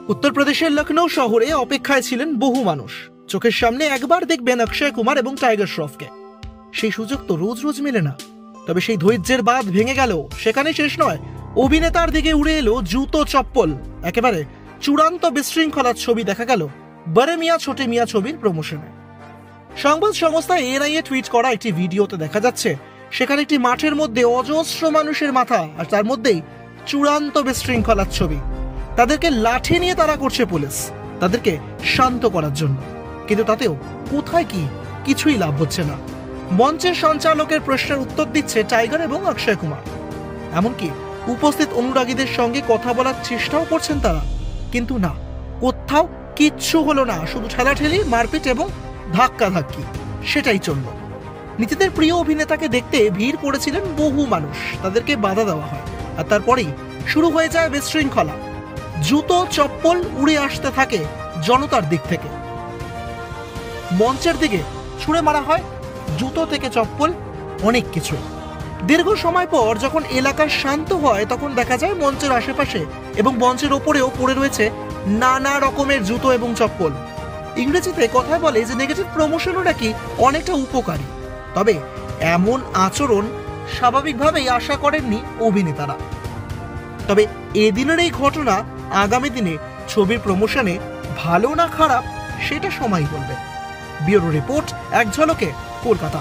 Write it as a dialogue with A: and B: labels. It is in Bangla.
A: উত্তরপ্রদেশের লখনৌ শহরে অপেক্ষায় ছিলেন বহু মানুষ। চোখের সামনে একবার দেখবেন অক্ষয় কুমার এবং টাইগার শ্রফকে। সেই সুযোগ তো রোজ রোজ মেলে না। তবে সেই ধৈর্যের বাঁধ ভেঙে গেল সেখানে শেষ নয়, অভিনেতার দিকে উড়ে এলো জুতো চপ্পল। একেবারে চূড়ান্ত বিশৃঙ্খলার ছবি দেখা গেল বড়ে মিয়া ছোটে মিয়া ছবির প্রমোশনে। সংবাদ সংস্থা এএনআই টুইট করা একটি ভিডিওতে দেখা যাচ্ছে সেখানে একটি মাঠের মধ্যে অজস্র মানুষের মাথা, আর তার মধ্যেই চূড়ান্ত বিশৃঙ্খলার ছবি। তাদেরকে লাঠি নিয়ে তাড়া করছে পুলিশ, তাদেরকে শান্ত করার জন্য। কিন্তু তাতেও কোথায় কি, কিছুই লাভ হচ্ছে না। মঞ্চের সঞ্চালকের প্রশ্নের উত্তর দিচ্ছে টাইগার এবং অক্ষয় কুমার। এমনকি উপস্থিত অনুরাগীদের সঙ্গে কথা বলার চেষ্টাও করছেন তারা, কিন্তু না, কোথাও কিচ্ছু হলো না। শুধু ঠেলাঠেলি, মারপিট এবং ধাক্কাধাক্কি সেটাই চলল। নিজেদের প্রিয় অভিনেতাকে দেখতে ভিড় করেছিলেন বহু মানুষ, তাদেরকে বাধা দেওয়া হয়, আর তারপরেই শুরু হয়ে যায় বিশৃঙ্খলা। জুতো চপ্পল উড়ে আসতে থাকে জনতার দিক থেকে, মঞ্চের দিকে ছুঁড়ে মারা হয় জুতো থেকে চপ্পল, অনেক কিছু। দীর্ঘ সময় পর যখন এলাকা শান্ত হয় তখন দেখা যায় মঞ্চের আশেপাশে এবং মঞ্চের ওপরেও পড়ে রয়েছে নানা রকমের জুতো এবং চপ্পল। ইংরেজিতে কথায় বলে যে নেগেটিভ প্রমোশনও নাকি অনেকটা উপকারী। তবে এমন আচরণ স্বাভাবিকভাবেই আশা করেননি অভিনেতারা। তবে এদিনের এই ঘটনা আগামী দিনে ছবির প্রমোশনে ভালো না খারাপ সেটা সময় বলবে। ব্যুরো রিপোর্ট, এক ঝলকে, কলকাতা।